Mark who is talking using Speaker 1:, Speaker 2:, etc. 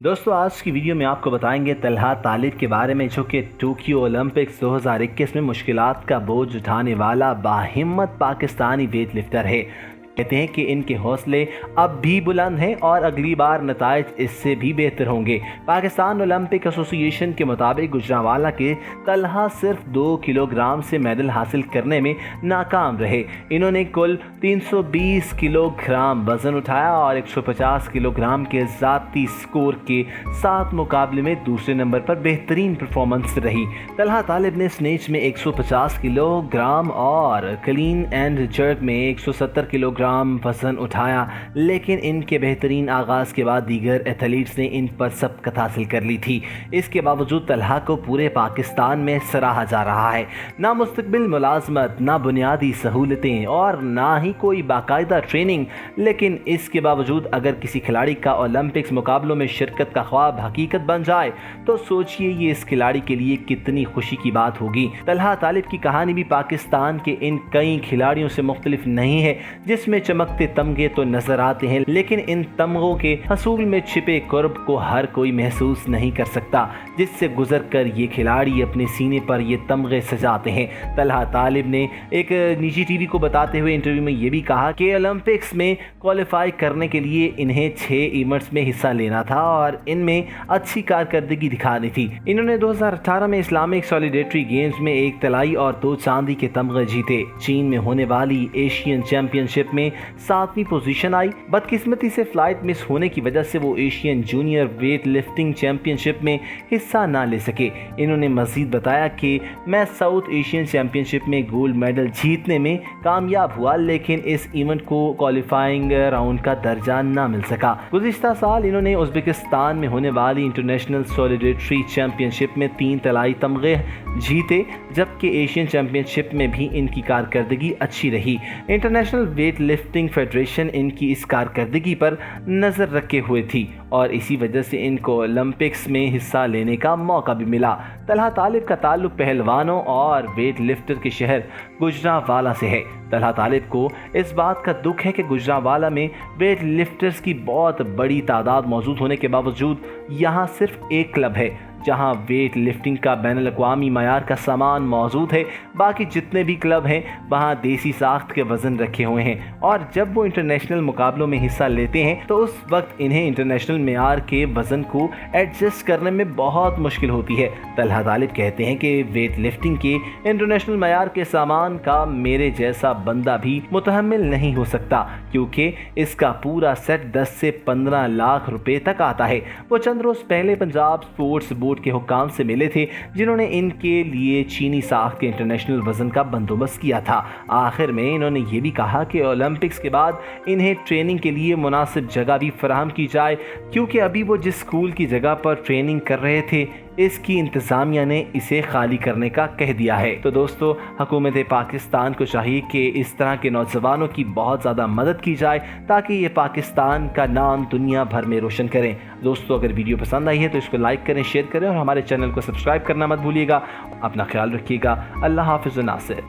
Speaker 1: दोस्तों आज की वीडियो में आपको बताएंगे तलहा तालिब के बारे में, जो कि टोक्यो ओलंपिक्स 2021 में मुश्किलात का बोझ उठाने वाला बाहिम्मत पाकिस्तानी वेट लिफ्टर है। कहते हैं कि इनके हौसले अब भी बुलंद हैं और अगली बार नताइज इससे भी बेहतर होंगे। पाकिस्तान ओलंपिक एसोसिएशन के मुताबिक गुजरांवाला के तलहा सिर्फ 2 किलोग्राम से मेडल हासिल करने में नाकाम रहे। इन्होंने कुल 320 किलोग्राम वजन उठाया और 150 किलोग्राम के ज़ाती स्कोर के साथ मुकाबले में दूसरे नंबर पर बेहतरीन परफॉर्मेंस रही। तलहा तालिब ने स्नेच में 150 किलोग्राम और क्लीन एंड जर्क में 170 किलोग्राम वजन उठाया, लेकिन इनके बेहतरीन आगाज के बाद दीगर एथलीट्स ने इन पर सबकत हासिल कर ली थी। इसके बावजूद तलहा को पूरे पाकिस्तान में सराहा जा रहा है। ना मुस्तकबिल मुलाजमत, ना बुनियादी सहूलतें और ना ही कोई बाकायदा ट्रेनिंग, लेकिन इसके बावजूद अगर किसी खिलाड़ी का ओलंपिक्स मुकाबलों में शिरकत का ख्वाब हकीकत बन जाए तो सोचिए ये इस खिलाड़ी के लिए कितनी खुशी की बात होगी। तलहा तालिब की कहानी भी पाकिस्तान के इन कई खिलाड़ियों से मुख्तलिफ नहीं है, जिसमें चमकते तमगे तो नजर आते हैं, लेकिन इन तमगों के हसूल में छिपे कुर्ब को हर कोई महसूस नहीं कर सकता, जिससे गुजर कर ये खिलाड़ी अपने सीने पर ये तमगे सजाते हैं। तलहा तालिब ने एक निजी टीवी को बताते हुए इंटरव्यू में ये भी कहा कि ओलंपिक्स में क्वालिफाई करने के लिए इन्हें 6 इवेंट्स में हिस्सा लेना था और इनमें अच्छी कारकर्दगी दिखानी थी। इन्होंने 2018 में इस्लामिक सॉलिडेरिटी गेम्स में 1 तलाई और 2 चांदी के तमगे जीते। चीन में होने वाली एशियन चैंपियनशिप में 7वीं पोजीशन आई। बदकिस्मती से फ्लाइट मिस होने की वजह से वो Asian junior weight lifting championship में हिस्सा ना ले सके। इन्होंने मजीद बताया कि मैं साउथ एशियन चैंपियनशिप में गोल्ड मेडल जीतने में कामयाब हुआ, लेकिन इस इवेंट को क्वालिफाइंग राउंड का दर्जा ना मिल सका। गुज़िश्ता साल इन्होंने उज़्बेकिस्तान में होने वाली इंटरनेशनल सॉलिडेरिटी चैंपियनशिप में 3 तलाई तमगे जीते, जबकि एशियन चैंपियनशिप में भी इनकी कारकर्दगी अच्छी रही। इंटरनेशनल वेट लिफ्टिंग फेडरेशन इनकी इस कारकर्दगी पर नज़र रखे हुए थी और इसी वजह से इनको ओलंपिक्स में हिस्सा लेने का मौका भी मिला। तलहा तालिब का ताल्लुक पहलवानों और वेट लिफ्टर के शहर गुजरांवाला से है। तलहा तालिब को इस बात का दुख है कि गुजरांवाला में वेट लिफ्टर्स की बहुत बड़ी तादाद मौजूद होने के बावजूद यहाँ सिर्फ एक क्लब है जहां वेट लिफ्टिंग का बैनुल अक़वामी मयार का सामान मौजूद है। बाकी जितने भी क्लब हैं वहां देसी साख्त के वज़न रखे हुए हैं और जब वो इंटरनेशनल मुकाबलों में हिस्सा लेते हैं तो उस वक्त इन्हें इंटरनेशनल मयार के वज़न को एडजस्ट करने में बहुत मुश्किल होती है। तलहा तालिब कहते हैं कि वेट लिफ्टिंग के इंटरनेशनल मयार के सामान का मेरे जैसा बंदा भी मुतहम्मिल नहीं हो सकता, क्योंकि इसका पूरा सेट 10 से 15 लाख रुपए तक आता है। वो चंद रोज़ पहले पंजाब स्पोर्ट्स बोर्ड के हुक्काम से मिले थे, जिन्होंने इनके लिए चीनी साख्त के इंटरनेशनल वजन का बंदोबस्त किया था। आखिर में इन्होंने ये भी कहा कि ओलंपिक्स के बाद इन्हें ट्रेनिंग के लिए मुनासिब जगह भी फराहम की जाए, क्योंकि अभी वो जिस स्कूल की जगह पर ट्रेनिंग कर रहे थे इसकी इंतज़ामिया ने इसे खाली करने का कह दिया है। तो दोस्तों हुकूमत पाकिस्तान को चाहिए कि इस तरह के नौजवानों की बहुत ज़्यादा मदद की जाए ताकि ये पाकिस्तान का नाम दुनिया भर में रोशन करें। दोस्तों अगर वीडियो पसंद आई है तो इसको लाइक करें, शेयर करें और हमारे चैनल को सब्सक्राइब करना मत भूलिएगा। अपना ख्याल रखिएगा। अल्लाह हाफ़िज़ नासिर।